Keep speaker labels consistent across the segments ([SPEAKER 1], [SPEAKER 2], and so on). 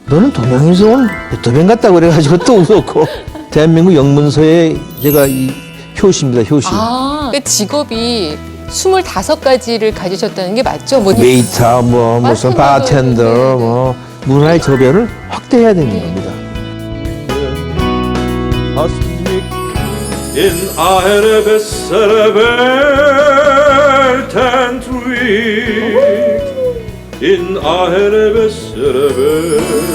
[SPEAKER 1] 너는 동양에서 온 베토벤 같다고 그래가지고 또 웃었고 대한민국 영문서의 제가 이 효시입니다. 효시.
[SPEAKER 2] 그러니까 직업이 25가지를 가지셨다는 게 맞죠? 뭐
[SPEAKER 1] 웨이터, 뭐 무슨 바텐더,
[SPEAKER 2] 네, 네.
[SPEAKER 1] 뭐 문화의 저변을 확대해야 되는 겁니다.
[SPEAKER 3] In eine bessere Welt entwickelt, in eine bessere Welt.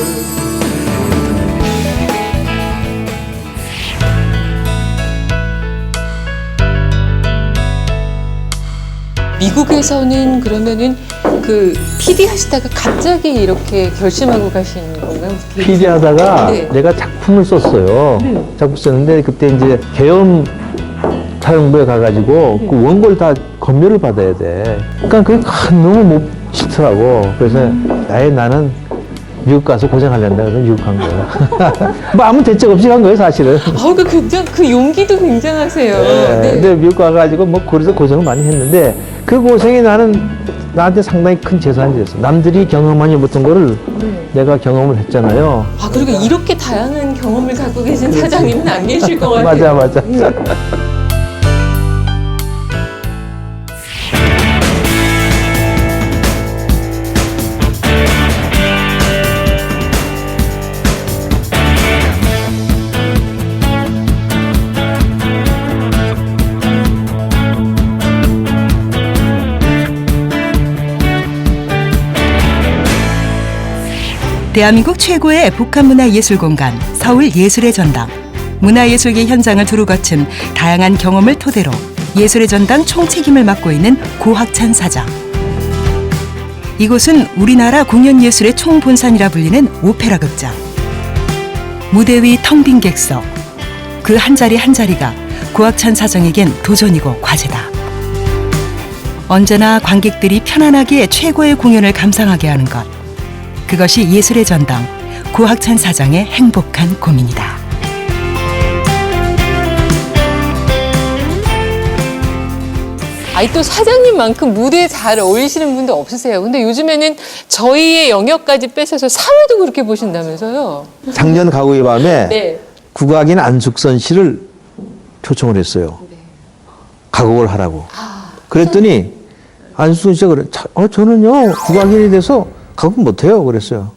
[SPEAKER 2] 미국에서는 그러면은 그 PD 하시다가 갑자기 이렇게 결심하고 가신 건가요?
[SPEAKER 1] PD 하다가
[SPEAKER 2] 네.
[SPEAKER 1] 내가 작품을 썼어요. 작품 썼는데 그때 이제 계엄 사령부에 가가지고 그 원고를 다 검열을 받아야 돼. 그러니까 그게 너무 못 싫더라고. 그래서 나는 미국 가서 고생하려다 그래서 미국 간 거야. 뭐 아무 대책 없이 간 거예요, 사실은.
[SPEAKER 2] 그 용기도 굉장하세요.
[SPEAKER 1] 네.
[SPEAKER 2] 네.
[SPEAKER 1] 근데 미국 가가지고 뭐 그래서 고생을 많이 했는데 그 고생이 나한테 상당히 큰 재산이 됐어. 남들이 경험하지 못한 거를 내가 경험을 했잖아요.
[SPEAKER 2] 그리고 이렇게 다양한 경험을 갖고 계신 사장님은 안 계실 것 같아요.
[SPEAKER 1] 맞아.
[SPEAKER 4] 대한민국 최고의 복합문화예술공간 서울예술의 전당. 문화예술계 현장을 두루 거친 다양한 경험을 토대로 예술의 전당 총책임을 맡고 있는 고학찬 사장. 이곳은 우리나라 공연예술의 총본산이라 불리는 오페라 극장. 무대 위 텅 빈 객석. 그 한 자리 한 자리가 고학찬 사장에겐 도전이고 과제다. 언제나 관객들이 편안하게 최고의 공연을 감상하게 하는 것. 그것이 예술의 전당, 고학찬 사장의 행복한 고민이다.
[SPEAKER 2] 또 사장님만큼 무대에 잘 어울리시는 분도 없으세요. 근데 요즘에는 저희의 영역까지 뺏어서 사회도 그렇게 보신다면서요?
[SPEAKER 1] 작년 가구의 밤에
[SPEAKER 2] 네.
[SPEAKER 1] 국악인 안숙선 씨를 초청을 했어요. 가곡을 하라고. 그랬더니 안숙선 씨가 그래, 저는요 국악인이 돼서 가곡 못해요. 그랬어요.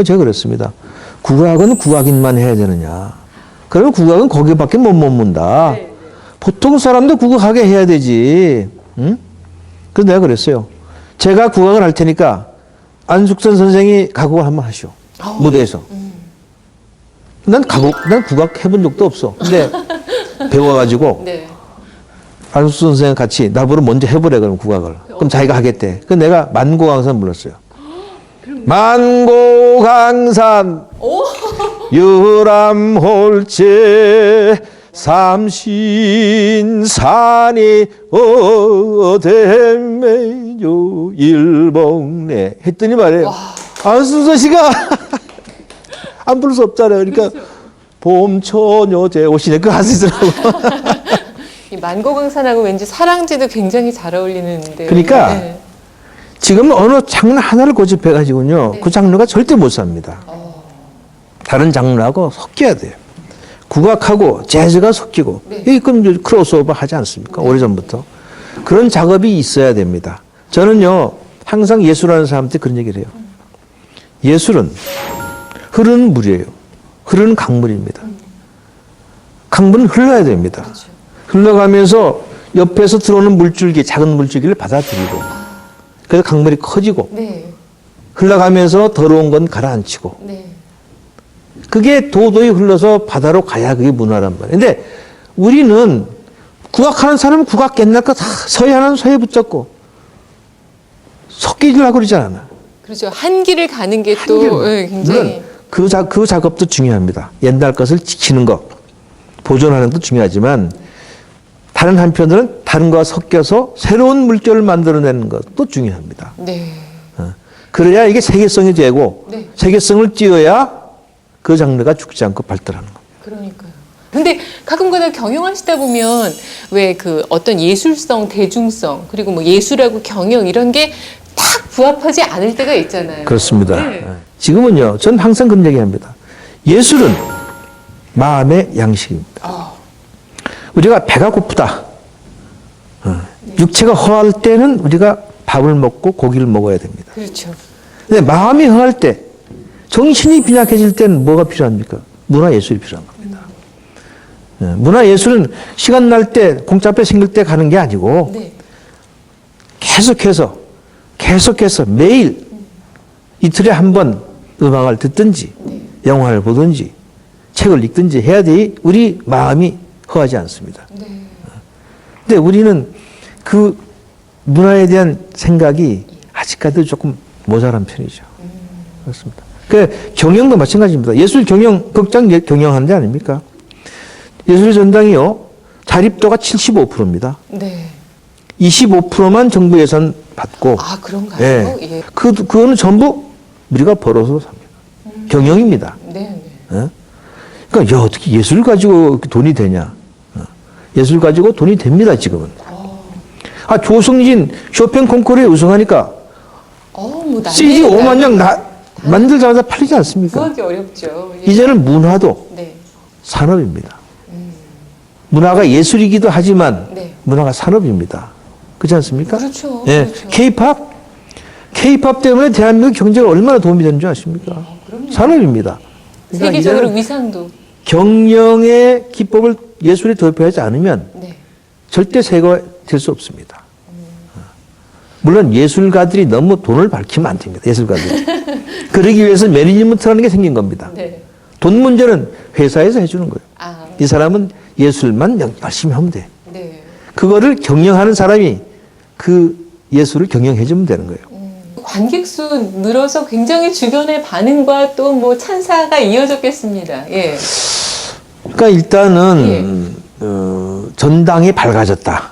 [SPEAKER 1] 제가 그랬습니다. 국악은 국악인만 해야 되느냐. 그러면 국악은 거기밖에 못 머문다. 보통 사람도 국악하게 해야 되지. 응? 그래서 내가 그랬어요. 제가 국악을 할 테니까 안숙선 선생이 가곡을 한번 하시오. 무대에서. 난 국악 해본 적도 없어. 근데 배워가지고
[SPEAKER 2] 네.
[SPEAKER 1] 안숙선 선생과 같이 나보러 먼저 해보래, 그럼 국악을. 그럼 자기가 하겠대. 그래서 내가 만고강산 불렀어요. 만고강산 유람홀체 삼신산이 어데매요 일봉내 했더니 말이에요. 안순서 씨가 안 부를 수 없잖아요. 그러니까 봄처녀제 오시네 그 하시더라고.
[SPEAKER 2] 이 만고강산하고 왠지 사랑제도 굉장히 잘 어울리는데.
[SPEAKER 1] 그러니까
[SPEAKER 2] 네.
[SPEAKER 1] 지금 어느 장르 하나를 고집해가지고요.
[SPEAKER 2] 네.
[SPEAKER 1] 그 장르가 절대 못 삽니다. 다른 장르하고 섞여야 돼요. 국악하고 재즈가 섞이고.
[SPEAKER 2] 네.
[SPEAKER 1] 그럼 이제 크로스오버 하지 않습니까? 오래전부터. 그런 작업이 있어야 됩니다. 저는요, 항상 예술하는 사람한테 그런 얘기를 해요. 예술은 흐르는 물이에요. 흐르는 강물입니다. 강물은 흘러야 됩니다.
[SPEAKER 2] 그렇죠.
[SPEAKER 1] 흘러가면서 옆에서 들어오는 물줄기, 작은 물줄기를 받아들이고. 그래서 강물이 커지고
[SPEAKER 2] 네.
[SPEAKER 1] 흘러가면서 더러운 건 가라앉히고
[SPEAKER 2] 네.
[SPEAKER 1] 그게 도도히 흘러서 바다로 가야 그게 문화란 말이에요. 근데 우리는 국악하는 사람은 국악 옛날 거 다 서해하는 서해 붙잡고 섞이려고 그러지 않아.
[SPEAKER 2] 그렇죠. 한 길을 가는 게 또 굉장히.
[SPEAKER 1] 물론 그 작업도 중요합니다. 옛날 것을 지키는 것, 보존하는 것도 중요하지만 다른 한편으로는 다른 것과 섞여서 새로운 물결을 만들어내는 것도 중요합니다.
[SPEAKER 2] 네.
[SPEAKER 1] 그래야 이게 세계성이 되고
[SPEAKER 2] 네.
[SPEAKER 1] 세계성을 띄워야 그 장르가 죽지 않고 발달하는 겁니다.
[SPEAKER 2] 그러니까요. 근데 가끔가다 경영하시다 보면 왜 그 어떤 예술성, 대중성, 그리고 뭐 예술하고 경영 이런 게 딱 부합하지 않을 때가 있잖아요.
[SPEAKER 1] 그렇습니다.
[SPEAKER 2] 네.
[SPEAKER 1] 지금은요, 전 항상 그런 얘기합니다. 예술은 마음의 양식입니다.
[SPEAKER 2] 아,
[SPEAKER 1] 우리가 배가 고프다. 육체가 허할 때는 우리가 밥을 먹고 고기를 먹어야 됩니다.
[SPEAKER 2] 그렇죠.
[SPEAKER 1] 근데 마음이 허할 때, 정신이 빈약해질 때는 뭐가 필요합니까? 문화예술이 필요한 겁니다. 문화예술은 시간 날 때, 공짜배 생길 때 가는 게 아니고
[SPEAKER 2] 네.
[SPEAKER 1] 계속해서 매일 이틀에 한 번 음악을 듣든지 영화를 보든지 책을 읽든지 해야 돼 우리 마음이 허하지 않습니다.
[SPEAKER 2] 네.
[SPEAKER 1] 근데 우리는 그 문화에 대한 생각이 아직까지도 조금 모자란 편이죠. 그렇습니다. 그 경영도 마찬가지입니다. 예술 경영, 극장 경영하는 데 아닙니까? 예술 전당이요, 자립도가 75%입니다.
[SPEAKER 2] 네.
[SPEAKER 1] 25%만 정부 예산 받고,
[SPEAKER 2] 아, 그런가요?
[SPEAKER 1] 예.
[SPEAKER 2] 예.
[SPEAKER 1] 그거는 전부 우리가 벌어서 삽니다. 경영입니다.
[SPEAKER 2] 네, 네.
[SPEAKER 1] 예? 그러니까 야, 어떻게 예술 가지고 돈이 되냐? 예술 가지고 돈이 됩니다, 지금은. 아, 조승진 쇼팽 콩쿠르에 우승하니까
[SPEAKER 2] 뭐
[SPEAKER 1] CD 5만 장 만들자마자 팔리지 않습니까?
[SPEAKER 2] 구하기 어렵죠. 예.
[SPEAKER 1] 이제는 문화도
[SPEAKER 2] 네.
[SPEAKER 1] 산업입니다. 문화가 예술이기도 하지만
[SPEAKER 2] 네.
[SPEAKER 1] 문화가 산업입니다. 그렇지 않습니까?
[SPEAKER 2] 그렇죠.
[SPEAKER 1] 예.
[SPEAKER 2] 그렇죠.
[SPEAKER 1] K-팝 때문에 대한민국 경제가 얼마나 도움이 되는 줄 아십니까?
[SPEAKER 2] 그럼요.
[SPEAKER 1] 산업입니다. 그러니까
[SPEAKER 2] 세계적으로
[SPEAKER 1] 이제는
[SPEAKER 2] 위상도.
[SPEAKER 1] 경영의 기법을 예술에 도입하지 않으면
[SPEAKER 2] 네.
[SPEAKER 1] 절대 세계가 될 수 없습니다. 물론 예술가들이 너무 돈을 밝히면 안 됩니다. 예술가들이. 그러기 위해서 매니지먼트라는 게 생긴 겁니다.
[SPEAKER 2] 네.
[SPEAKER 1] 돈 문제는 회사에서 해주는 거예요.
[SPEAKER 2] 아,
[SPEAKER 1] 이 사람은 예술만 열심히 하면 돼.
[SPEAKER 2] 네.
[SPEAKER 1] 그거를 경영하는 사람이 그 예술을 경영해주면 되는 거예요.
[SPEAKER 2] 관객 수 늘어서 굉장히 주변의 반응과 또 뭐 찬사가 이어졌겠습니다. 예.
[SPEAKER 1] 그러니까 일단은 전당이 밝아졌다.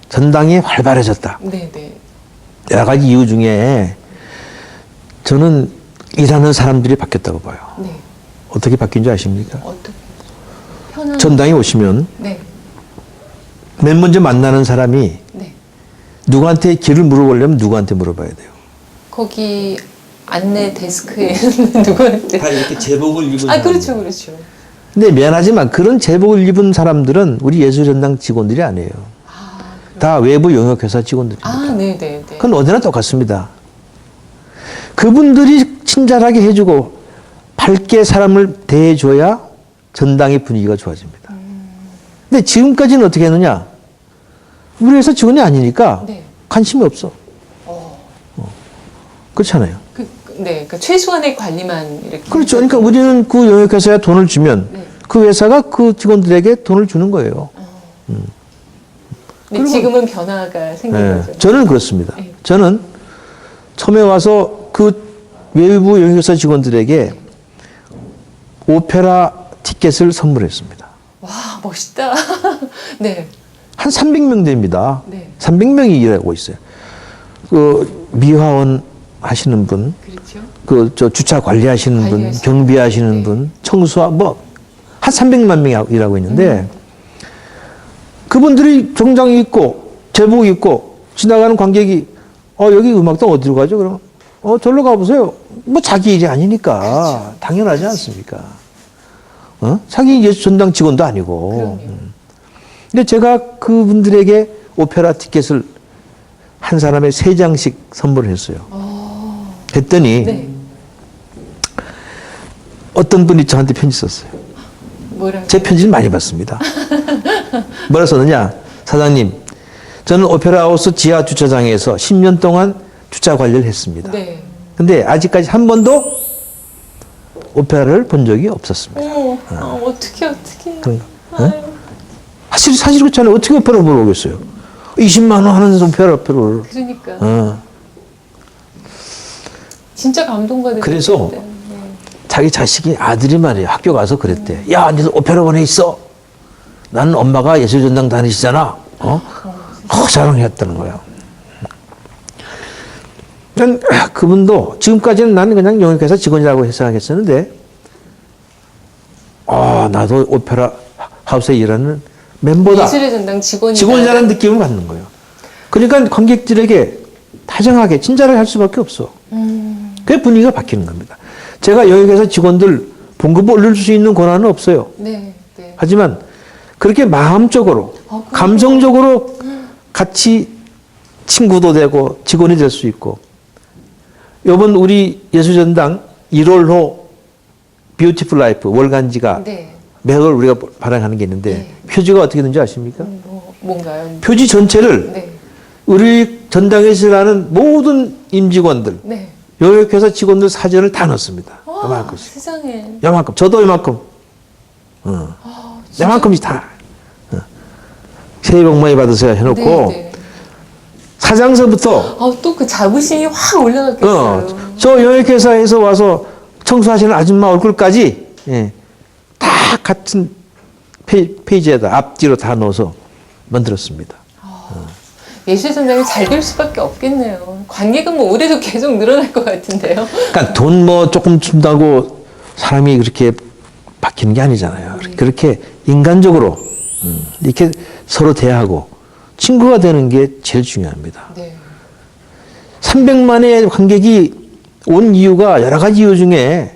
[SPEAKER 1] 전당이 활발해졌다.
[SPEAKER 2] 네, 네.
[SPEAKER 1] 여러 가지 이유 중에 저는 일하는 사람들이 바뀌었다고 봐요.
[SPEAKER 2] 네.
[SPEAKER 1] 어떻게 바뀐 줄 아십니까?
[SPEAKER 2] 어떻게 편한
[SPEAKER 1] 전당에 오시면
[SPEAKER 2] 네.
[SPEAKER 1] 맨 먼저 만나는 사람이
[SPEAKER 2] 네.
[SPEAKER 1] 누구한테 길을 물어보려면 누구한테 물어봐야 돼요.
[SPEAKER 2] 거기 안내 데스크에 누구한테
[SPEAKER 1] 이렇게 제복을 입은
[SPEAKER 2] 아, 그렇죠. 그렇죠.
[SPEAKER 1] 근데 미안하지만 그런 제복을 입은 사람들은 우리 예술전당 직원들이 아니에요. 다 외부 영역회사 직원들입니다.
[SPEAKER 2] 아, 네, 네, 네.
[SPEAKER 1] 그건 어디나 똑같습니다. 그분들이 친절하게 해주고 밝게 사람을 대해줘야 전당의 분위기가 좋아집니다. 근데 지금까지는 어떻게 했느냐? 우리 회사 직원이 아니니까
[SPEAKER 2] 네.
[SPEAKER 1] 관심이 없어. 그렇잖아요.
[SPEAKER 2] 네, 그러니까 최소한의 관리만 이렇게.
[SPEAKER 1] 그렇죠. 그러니까 우리는 그 영역회사에 돈을 주면
[SPEAKER 2] 네.
[SPEAKER 1] 그 회사가 그 직원들에게 돈을 주는 거예요.
[SPEAKER 2] 네, 지금은 변화가 생긴
[SPEAKER 1] 네,
[SPEAKER 2] 거죠.
[SPEAKER 1] 저는 그렇습니다.
[SPEAKER 2] 네.
[SPEAKER 1] 저는 처음에 와서 그 외부 영역회사 직원들에게 오페라 티켓을 선물했습니다.
[SPEAKER 2] 와, 멋있다. 네.
[SPEAKER 1] 한 300명 됩니다.
[SPEAKER 2] 네.
[SPEAKER 1] 300명이 일하고 있어요. 그 미화원 하시는 분,
[SPEAKER 2] 그렇죠.
[SPEAKER 1] 그 저 주차 관리하시는 분,
[SPEAKER 2] 관리하시는
[SPEAKER 1] 경비하시는
[SPEAKER 2] 네.
[SPEAKER 1] 분, 청소하 뭐 한 300만 명이 일하고 있는데 그분들이 정장 입고 제복 입고 지나가는 관객이 여기 음악당 어디로 가죠? 그러면 절로 가보세요. 뭐 자기 일이 아니니까
[SPEAKER 2] 그렇죠.
[SPEAKER 1] 당연하지 않습니까? 자기 예술 전당 직원도 아니고.
[SPEAKER 2] 그럼요.
[SPEAKER 1] 근데 제가 그분들에게 오페라 티켓을 한 사람에 3장씩 선물을 했어요. 했더니
[SPEAKER 2] 네.
[SPEAKER 1] 어떤 분이 저한테 편지 썼어요.
[SPEAKER 2] 뭐라고?
[SPEAKER 1] 제 편지를 많이 받습니다. 뭐라 썼느냐? 사장님, 저는 오페라 하우스 지하 주차장에서 10년 동안 주차 관리를 했습니다.
[SPEAKER 2] 네.
[SPEAKER 1] 근데 아직까지 한 번도 오페라를 본 적이 없었습니다.
[SPEAKER 2] 어떻게.
[SPEAKER 1] 그런가?
[SPEAKER 2] 아유.
[SPEAKER 1] 사실 그렇잖아요. 어떻게 오페라를 보러 오겠어요? 20만 원 하는 오페라를.
[SPEAKER 2] 그러니까. 진짜 감동받을
[SPEAKER 1] 그래서
[SPEAKER 2] 것 같아요. 네.
[SPEAKER 1] 자기 자식이 아들이 말이에요. 학교 가서 그랬대. 야, 니도 오페라원에 있어. 나는 엄마가 예술전당 다니시잖아. 자랑했다는 거야. 난 그분도 지금까지는 나는 그냥 영역회사 직원이라고 생각했었는데, 나도 오페라 하우스에 일하는 멤버다.
[SPEAKER 2] 예술의 전당 직원이다.
[SPEAKER 1] 직원이라는 느낌을 받는 거예요. 그러니까 관객들에게 다정하게 친절하게 할 수밖에 없어. 그게 분위기가 바뀌는 겁니다. 제가 영역에서 직원들 봉급을 올릴 수 있는 권한은 없어요.
[SPEAKER 2] 네. 네.
[SPEAKER 1] 하지만 그렇게 마음적으로 감성적으로 같이 친구도 되고 직원이 될 수 있고 이번 우리 예술전당 1월호 뷰티풀 라이프 월간지가
[SPEAKER 2] 네.
[SPEAKER 1] 매월 우리가 발행하는 게 있는데
[SPEAKER 2] 네.
[SPEAKER 1] 표지가 어떻게 되는지 아십니까?
[SPEAKER 2] 뭔가요?
[SPEAKER 1] 표지 전체를
[SPEAKER 2] 네.
[SPEAKER 1] 우리 전당에서 일하는 모든 임직원들
[SPEAKER 2] 네.
[SPEAKER 1] 영역회사 직원들 사진을 다 넣습니다. 요만큼씩.
[SPEAKER 2] 세상에.
[SPEAKER 1] 요만큼. 저도 요만큼. 요만큼씩 다. 새해 복 많이 받으세요 해놓고
[SPEAKER 2] 네, 네.
[SPEAKER 1] 사장서부터
[SPEAKER 2] 또 그 자부심이 확 올라갔겠어요.
[SPEAKER 1] 저 영역회사에서 와서 청소하시는 아줌마 얼굴까지 예, 다 같은 페이지에다 앞뒤로 다 넣어서 만들었습니다.
[SPEAKER 2] 예술전당이 잘 될 수밖에 없겠네요. 관객은 뭐 올해도 계속 늘어날 것 같은데요.
[SPEAKER 1] 그러니까 돈 뭐 조금 준다고 사람이 그렇게 바뀌는 게 아니잖아요. 그렇게 인간적으로 이렇게 서로 대하고 친구가 되는 게 제일 중요합니다.
[SPEAKER 2] 네.
[SPEAKER 1] 300만의 관객이 온 이유가 여러 가지 이유 중에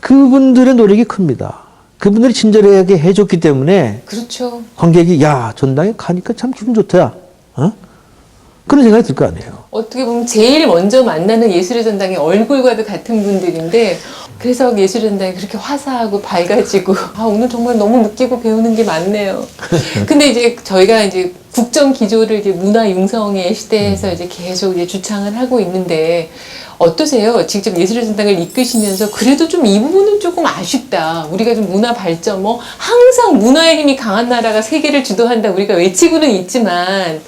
[SPEAKER 1] 그분들의 노력이 큽니다. 그분들이 친절하게 해줬기 때문에
[SPEAKER 2] 그렇죠.
[SPEAKER 1] 관객이 야 전당에 가니까 참 기분 좋다. 그런 생각이 들 거 아니에요.
[SPEAKER 2] 어떻게 보면 제일 먼저 만나는 예술의 전당의 얼굴과도 같은 분들인데 그래서 예술의 전당이 그렇게 화사하고 밝아지고 오늘 정말 너무 느끼고 배우는 게 많네요. 근데 이제 저희가 이제 국정 기조를 이제 문화 융성의 시대에서 이제 계속 이제 주창을 하고 있는데 어떠세요? 직접 예술의 전당을 이끄시면서 그래도 좀 이 부분은 조금 아쉽다. 우리가 좀 문화 발전 항상 문화의 힘이 강한 나라가 세계를 주도한다. 우리가 외치고는 있지만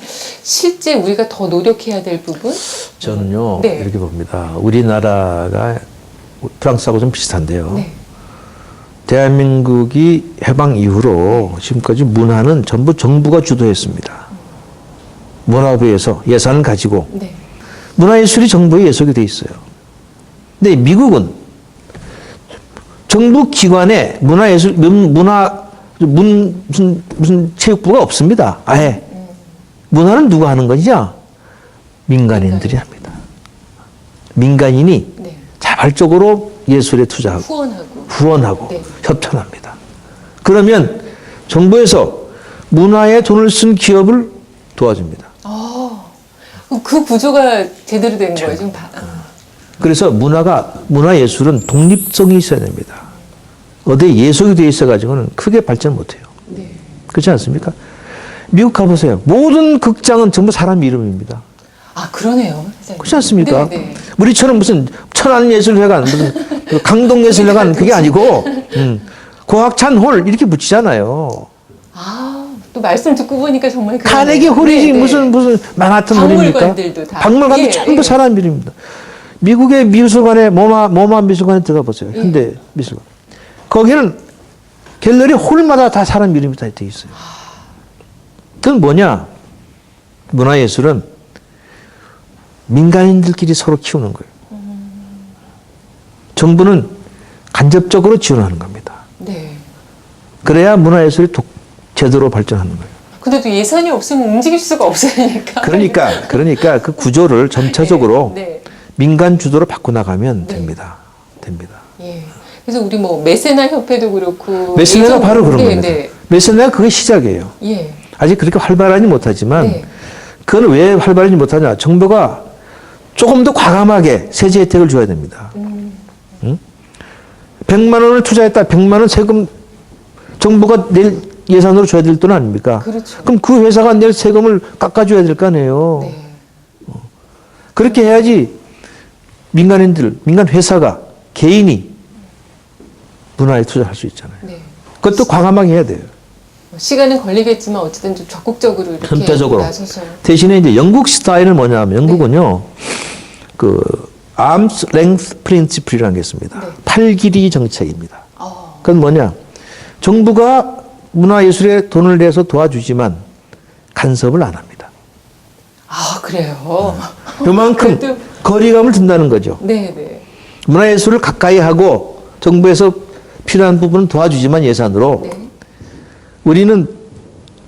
[SPEAKER 2] 실제 우리가 더 노력해야 될 부분?
[SPEAKER 1] 저는요
[SPEAKER 2] 네.
[SPEAKER 1] 이렇게 봅니다. 우리나라가 프랑스하고 좀 비슷한데요.
[SPEAKER 2] 네.
[SPEAKER 1] 대한민국이 해방 이후로 지금까지 문화는 전부 정부가 주도했습니다. 문화부에서 예산을 가지고
[SPEAKER 2] 네.
[SPEAKER 1] 문화예술이 정부에 예속이 돼 있어요. 근데 미국은 정부 기관에 문화예술, 무슨 체육부가 없습니다. 아예. 문화는 누가 하는 거냐? 민간인들이 합니다. 민간인이
[SPEAKER 2] 네.
[SPEAKER 1] 자발적으로 예술에 투자하고 후원하고
[SPEAKER 2] 네.
[SPEAKER 1] 협찬합니다. 그러면 정부에서 문화에 돈을 쓴 기업을 도와줍니다.
[SPEAKER 2] 그 구조가 제대로 된 거예요. 지금
[SPEAKER 1] 그래서 문화예술은 독립성이 있어야 됩니다. 어디에 예속이 되어 있어가지고는 크게 발전 못해요.
[SPEAKER 2] 네.
[SPEAKER 1] 그렇지 않습니까? 미국 가보세요. 모든 극장은 전부 사람 이름입니다.
[SPEAKER 2] 그러네요.
[SPEAKER 1] 그렇지 않습니까?
[SPEAKER 2] 네, 네.
[SPEAKER 1] 우리처럼 무슨 천안예술회관, 무슨 그 강동예술회관 그게 아니고 고학찬홀 이렇게 붙이잖아요.
[SPEAKER 2] 또 말씀 듣고 보니까 정말
[SPEAKER 1] 카네기 홀이지 무슨 만하튼 홀입니까?
[SPEAKER 2] 박물관들도 다.
[SPEAKER 1] 박물관도 전부 사람 이름입니다. 미국의 미술관에 모마 미술관에 들어가 보세요. 현대 미술관. 거기는 갤러리 홀마다 다 사람 이름이 다 되어 있어요. 그건 뭐냐? 문화예술은 민간인들끼리 서로 키우는 거예요. 정부는 간접적으로 지원하는 겁니다.
[SPEAKER 2] 네.
[SPEAKER 1] 그래야 문화예술이 제대로 발전하는 거예요.
[SPEAKER 2] 근데 또 예산이 없으면 움직일 수가 없으니까.
[SPEAKER 1] 그러니까 그 구조를 점차적으로
[SPEAKER 2] 네.
[SPEAKER 1] 민간 주도로 바꿔나가면 됩니다.
[SPEAKER 2] 예. 그래서 우리 메세나 협회도 그렇고.
[SPEAKER 1] 메세나가 바로 그런 겁니다.
[SPEAKER 2] 네.
[SPEAKER 1] 메세나가 그게 시작이에요.
[SPEAKER 2] 예.
[SPEAKER 1] 아직 그렇게 활발하지 못하지만
[SPEAKER 2] 네.
[SPEAKER 1] 그건 왜 활발하지 못하냐? 정부가 조금 더 과감하게 세제 혜택을 줘야 됩니다. 응? 100만 원을 투자했다. 100만 원 세금 정부가 낼 예산으로 줘야 될 돈 아닙니까?
[SPEAKER 2] 그렇죠.
[SPEAKER 1] 그럼 그 회사가 낼 세금을 깎아줘야 될 거 아니에요.
[SPEAKER 2] 네.
[SPEAKER 1] 그렇게 해야지 민간 회사가 개인이 문화에 투자할 수 있잖아요.
[SPEAKER 2] 네.
[SPEAKER 1] 그것도 과감하게 해야 돼요.
[SPEAKER 2] 시간은 걸리겠지만 어쨌든 좀 적극적으로 이렇게
[SPEAKER 1] 선제적으로.
[SPEAKER 2] 나서서.
[SPEAKER 1] 대신에 이제 영국 스타일은 뭐냐면 영국은요, 그 arm's length principle이라는 게 있습니다.
[SPEAKER 2] 네.
[SPEAKER 1] 팔 길이 정책입니다. 그건 뭐냐? 정부가 문화예술에 돈을 내서 도와주지만 간섭을 안 합니다.
[SPEAKER 2] 그래요?
[SPEAKER 1] 요만큼
[SPEAKER 2] 그래도-
[SPEAKER 1] 거리감을 둔다는 거죠.
[SPEAKER 2] 네.
[SPEAKER 1] 문화예술을 가까이 하고 정부에서 필요한 부분은 도와주지만 예산으로
[SPEAKER 2] 네.
[SPEAKER 1] 우리는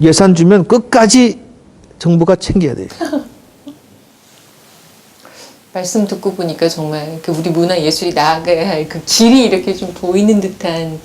[SPEAKER 1] 예산 주면 끝까지 정부가 챙겨야 돼요.
[SPEAKER 2] 말씀 듣고 보니까 정말 그 우리 문화 예술이 나아가야 할 그 길이 이렇게 좀 보이는 듯한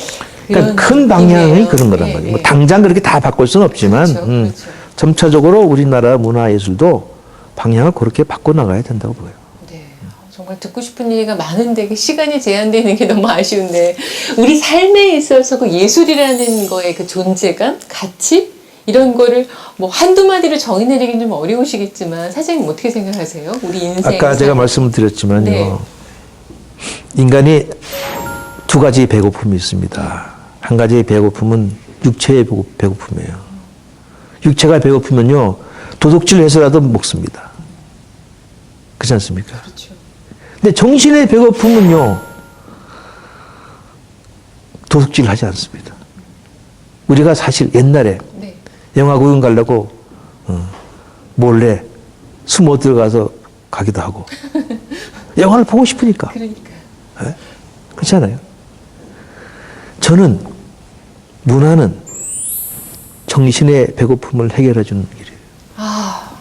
[SPEAKER 2] 그런
[SPEAKER 1] 그러니까 큰 방향이
[SPEAKER 2] 느낌이에요.
[SPEAKER 1] 그런 거란
[SPEAKER 2] 네,
[SPEAKER 1] 말이에요.
[SPEAKER 2] 네.
[SPEAKER 1] 뭐 당장 그렇게 다 바꿀 수는 없지만
[SPEAKER 2] 그렇죠, 그렇죠.
[SPEAKER 1] 점차적으로 우리나라 문화예술도 방향을 그렇게 바꿔나가야 된다고 보여요.
[SPEAKER 2] 네, 정말 듣고 싶은 얘기가 많은데 그 시간이 제한되는 게 너무 아쉬운데 우리 삶에 있어서 그 예술이라는 거의 그 존재감, 가치 이런 거를 뭐 한두 마디로 정의내리긴 좀 어려우시겠지만 사장님 어떻게 생각하세요? 우리 인생
[SPEAKER 1] 아까 제가 말씀을 드렸지만요.
[SPEAKER 2] 네.
[SPEAKER 1] 인간이 두 가지 배고픔이 있습니다. 한 가지의 배고픔은 육체의 배고픔이에요. 육체가 배고프면요. 도둑질해서라도 먹습니다. 그렇지 않습니까?
[SPEAKER 2] 그렇죠.
[SPEAKER 1] 근데 정신의 배고픔은요. 도둑질 하지 않습니다. 우리가 사실 옛날에
[SPEAKER 2] 네.
[SPEAKER 1] 영화 구경 가려고 몰래 숨어 들어가서 가기도 하고 영화를 보고 싶으니까.
[SPEAKER 2] 그러니까.
[SPEAKER 1] 네? 그렇지 않아요? 저는 문화는 정신의 배고픔을 해결해 주는 길이에요.
[SPEAKER 2] 아,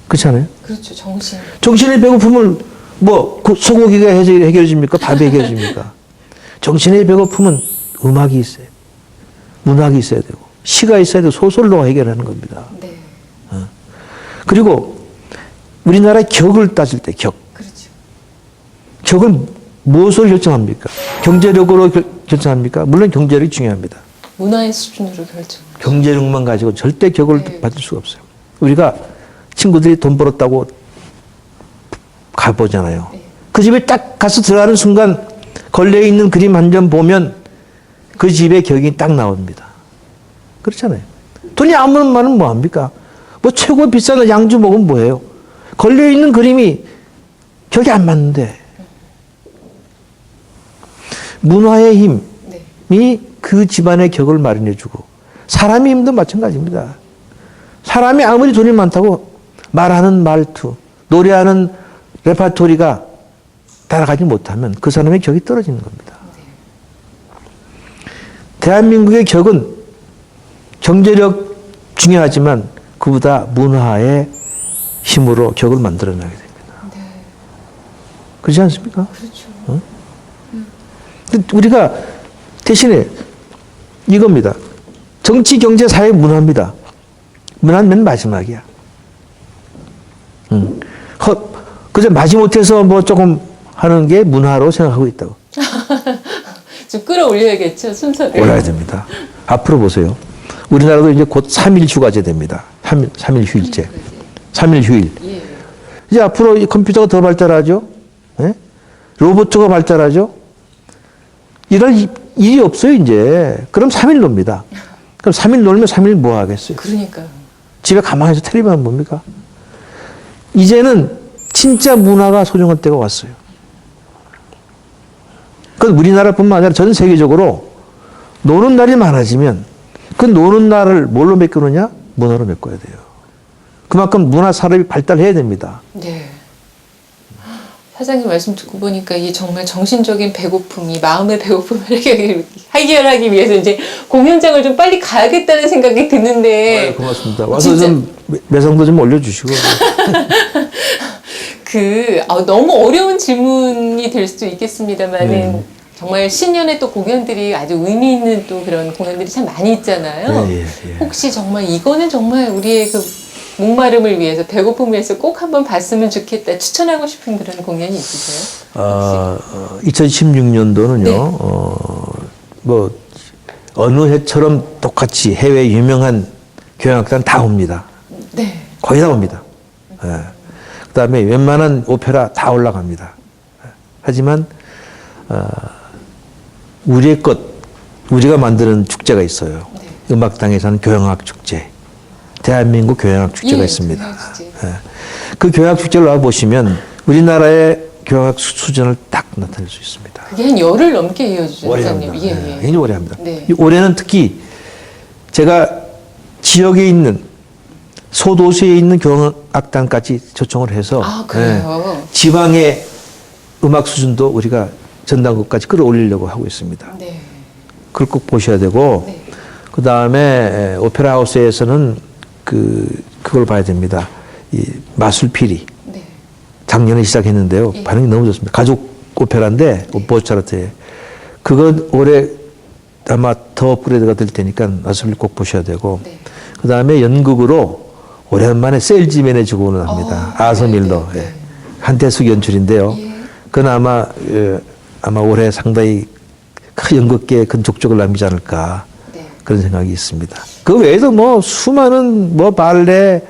[SPEAKER 1] 그렇지 않아요?
[SPEAKER 2] 그렇죠. 정신.
[SPEAKER 1] 정신의 배고픔을 뭐 소고기가 해결해 줍니까? 밥이 해결해 줍니까? 정신의 배고픔은 음악이 있어요. 문학이 있어야 되고 시가 있어야 되고 소설로 해결하는 겁니다.
[SPEAKER 2] 네.
[SPEAKER 1] 그리고 우리나라의 격을 따질 때 격.
[SPEAKER 2] 그렇죠.
[SPEAKER 1] 격은 무엇을 결정합니까? 경제력으로 결정합니까? 물론 경제력이 중요합니다.
[SPEAKER 2] 문화의 수준으로 결정.
[SPEAKER 1] 경제력만 가지고 절대 격을
[SPEAKER 2] 네.
[SPEAKER 1] 받을 수가 없어요. 우리가 친구들이 돈 벌었다고 가보잖아요.
[SPEAKER 2] 네.
[SPEAKER 1] 그 집에 딱 가서 들어가는 순간 걸려있는 그림 한 점 보면 그 집의 격이 딱 나옵니다. 그렇잖아요. 돈이 아무런 말은 뭐합니까? 뭐 최고 비싼 양주 먹으면 뭐예요? 걸려있는 그림이 격이 안 맞는데 문화의 힘이
[SPEAKER 2] 네.
[SPEAKER 1] 그 집안의 격을 마련해주고 사람의 힘도 마찬가지입니다. 사람이 아무리 돈이 많다고 말하는 말투, 노래하는 레파토리가 따라가지 못하면 그 사람의 격이 떨어지는 겁니다. 대한민국의 격은 경제력 중요하지만 그보다 문화의 힘으로 격을 만들어내게 됩니다.
[SPEAKER 2] 네.
[SPEAKER 1] 그렇지 않습니까?
[SPEAKER 2] 그렇죠.
[SPEAKER 1] 근데 우리가 대신에 이겁니다. 정치, 경제, 사회, 문화입니다. 문화는 맨 마지막이야. 그저 마지못해서 뭐 조금 하는 게 문화로 생각하고 있다고.
[SPEAKER 2] 좀 끌어올려야겠죠, 순서를.
[SPEAKER 1] 올라야 됩니다. 앞으로 보세요. 우리나라도 이제 곧 3일 휴가제 됩니다. 3일 휴일제. 3일 휴일.
[SPEAKER 2] 예.
[SPEAKER 1] 이제 앞으로 이 컴퓨터가 더 발달하죠. 예? 로봇가 발달하죠. 이럴 일이 없어요, 이제. 그럼 3일 놉니다. 그럼 3일 놀면 3일 뭐 하겠어요?
[SPEAKER 2] 그러니까요.
[SPEAKER 1] 집에 가만히 있어 텔레비만 봅니까? 이제는 진짜 문화가 소중한 때가 왔어요. 그 우리나라뿐만 아니라 전 세계적으로 노는 날이 많아지면 그 노는 날을 뭘로 메꾸느냐? 문화로 메꿔야 돼요. 그만큼 문화 산업이 발달해야 됩니다.
[SPEAKER 2] 네. 사장님 말씀 듣고 보니까 이 정말 정신적인 배고픔이 마음의 배고픔을 해결하기 위해서 이제 공연장을 좀 빨리 가야겠다는 생각이 드는데.
[SPEAKER 1] 고맙습니다. 와서
[SPEAKER 2] 진짜.
[SPEAKER 1] 좀 매상도 좀 올려주시고.
[SPEAKER 2] 너무 어려운 질문이 될 수도 있겠습니다만은 정말 신년에 또 공연들이 아주 의미 있는 또 그런 공연들이 참 많이 있잖아요.
[SPEAKER 1] 예.
[SPEAKER 2] 혹시 정말 이거는 정말 우리의 그 목마름을 위해서 배고픔을 위해서 꼭 한번 봤으면 좋겠다 추천하고 싶은 그런 공연이 있으세요?
[SPEAKER 1] 2016년도는요.
[SPEAKER 2] 네.
[SPEAKER 1] 뭐 어느 해처럼 똑같이 해외 유명한 교향악단 다 옵니다.
[SPEAKER 2] 네.
[SPEAKER 1] 거의 다 옵니다. 예. 그다음에 웬만한 오페라 다 올라갑니다. 하지만 우리의 것, 우리가 만드는 축제가 있어요.
[SPEAKER 2] 네.
[SPEAKER 1] 음악당에서는 교향악 축제, 대한민국 교향악 축제가 있습니다.
[SPEAKER 2] 교향악 축제.
[SPEAKER 1] 예. 그 교향악 축제를 와 보시면 우리나라의 교향악 수준을 딱 나타낼 수 있습니다.
[SPEAKER 2] 그게 한 열흘 넘게 이어지죠,
[SPEAKER 1] 오래
[SPEAKER 2] 사장님.
[SPEAKER 1] 합니다.
[SPEAKER 2] 예.
[SPEAKER 1] 굉장히 오래 합니다.
[SPEAKER 2] 네.
[SPEAKER 1] 이 올해는 특히 제가 지역에 있는 소도시에 있는 교향악단까지 초청을 해서
[SPEAKER 2] 그래요?
[SPEAKER 1] 지방의 음악 수준도 우리가 전당국까지 끌어올리려고 하고 있습니다.
[SPEAKER 2] 네.
[SPEAKER 1] 그걸 꼭 보셔야 되고
[SPEAKER 2] 네.
[SPEAKER 1] 그 다음에 오페라 하우스에서는 그걸 봐야 됩니다. 이 마술피리.
[SPEAKER 2] 네.
[SPEAKER 1] 작년에 시작했는데요.
[SPEAKER 2] 예.
[SPEAKER 1] 반응이 너무 좋습니다. 가족 오페라인데 모차르트에 그건 올해 아마 더 업그레이드가 될 테니까 와서 꼭 보셔야 되고
[SPEAKER 2] 네.
[SPEAKER 1] 그 다음에 연극으로 오랜만에 셀지맨의 죽음을 합니다. 아서 밀러
[SPEAKER 2] 네.
[SPEAKER 1] 예. 한태숙 연출인데요.
[SPEAKER 2] 예.
[SPEAKER 1] 그건 아마 올해 상당히 큰 연극계에 큰 족적을 남기지 않을까
[SPEAKER 2] 네.
[SPEAKER 1] 그런 생각이 있습니다. 그 외에도 뭐 수많은 뭐 발레,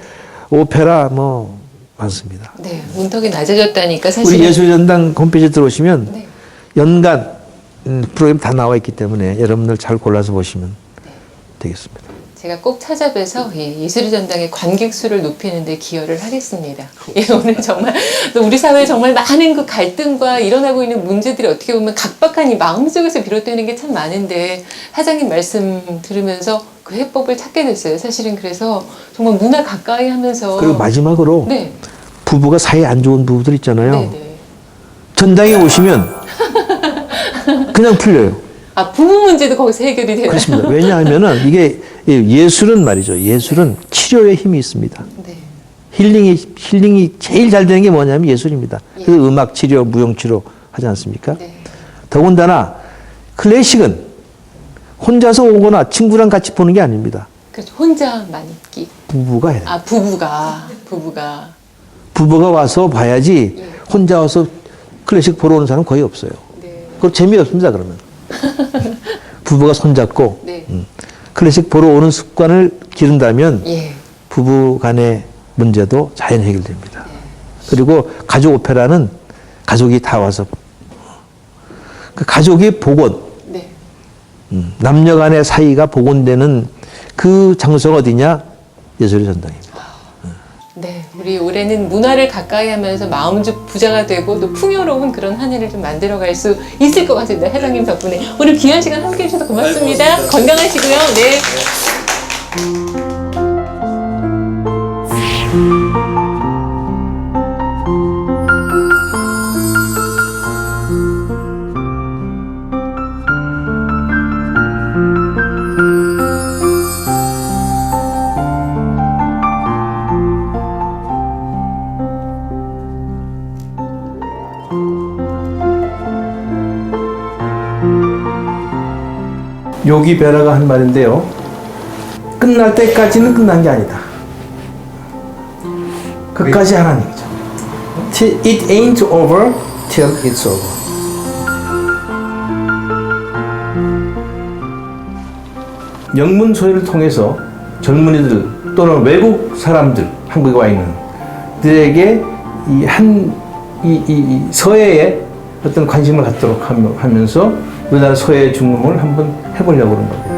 [SPEAKER 1] 오페라 뭐 많습니다.
[SPEAKER 2] 네, 문턱이 낮아졌다니까
[SPEAKER 1] 우리
[SPEAKER 2] 사실은.
[SPEAKER 1] 예술전당 홈페이지 들어오시면
[SPEAKER 2] 네.
[SPEAKER 1] 연간 프로그램 다 나와 있기 때문에 여러분들 잘 골라서 보시면 되겠습니다.
[SPEAKER 2] 제가 꼭 찾아뵈서 예술의 전당의 관객 수를 높이는 데 기여를 하겠습니다. 예, 오늘 정말 또 우리 사회에 정말 많은 그 갈등과 일어나고 있는 문제들이 어떻게 보면 각박한 이 마음속에서 비롯되는 게 참 많은데 사장님 말씀 들으면서 그 해법을 찾게 됐어요. 사실은 그래서 정말 문화 가까이 하면서
[SPEAKER 1] 그리고 마지막으로
[SPEAKER 2] 네.
[SPEAKER 1] 부부가 사이 안 좋은 부부들 있잖아요.
[SPEAKER 2] 네, 네.
[SPEAKER 1] 전당에 오시면 그냥 풀려요.
[SPEAKER 2] 아, 부부 문제도 거기서 해결이 되나요?
[SPEAKER 1] 그렇습니다. 왜냐하면은 이게 예술은 말이죠. 예술은 치료의 힘이 있습니다.
[SPEAKER 2] 네.
[SPEAKER 1] 힐링이 제일 잘 되는 게 뭐냐면 예술입니다.
[SPEAKER 2] 예.
[SPEAKER 1] 그래서 음악 치료, 무용 치료 하지 않습니까?
[SPEAKER 2] 네.
[SPEAKER 1] 더군다나 클래식은 혼자서 오거나 친구랑 같이 보는 게 아닙니다.
[SPEAKER 2] 그렇죠. 혼자만 있기.
[SPEAKER 1] 부부가 해야 돼요.
[SPEAKER 2] 아, 부부가.
[SPEAKER 1] 부부가 와서 봐야지
[SPEAKER 2] 예.
[SPEAKER 1] 혼자 와서 클래식 보러 오는 사람 거의 없어요.
[SPEAKER 2] 네.
[SPEAKER 1] 그럼 재미없습니다, 그러면. 부부가 손잡고
[SPEAKER 2] 네.
[SPEAKER 1] 클래식 보러 오는 습관을 기른다면
[SPEAKER 2] 예.
[SPEAKER 1] 부부 간의 문제도 자연 해결됩니다. 그리고 가족 오페라는 가족이 다 와서 그 가족이 복원,
[SPEAKER 2] 네.
[SPEAKER 1] 남녀 간의 사이가 복원되는 그 장소가 어디냐? 예술의 전당입니다.
[SPEAKER 2] 네, 우리 올해는 문화를 가까이 하면서 마음 좀 부자가 되고 또 풍요로운 그런 한 해를 좀 만들어갈 수 있을 것 같습니다. 회장님 덕분에 오늘 귀한 시간 함께 해주셔서 고맙습니다. 건강하시고요. 네.
[SPEAKER 1] 요기 베라가 한 말인데요. 끝날 때까지는 끝난 게 아니다. 끝까지 하라는 얘기죠. It ain't over till it's over. 영문소리를 통해서 젊은이들 또는 외국 사람들, 한국에 와 있는 들에게 이 서예에 어떤 관심을 갖도록 하면서 우리나라 서예 중흥을 한번 해보려고 그런 거예요.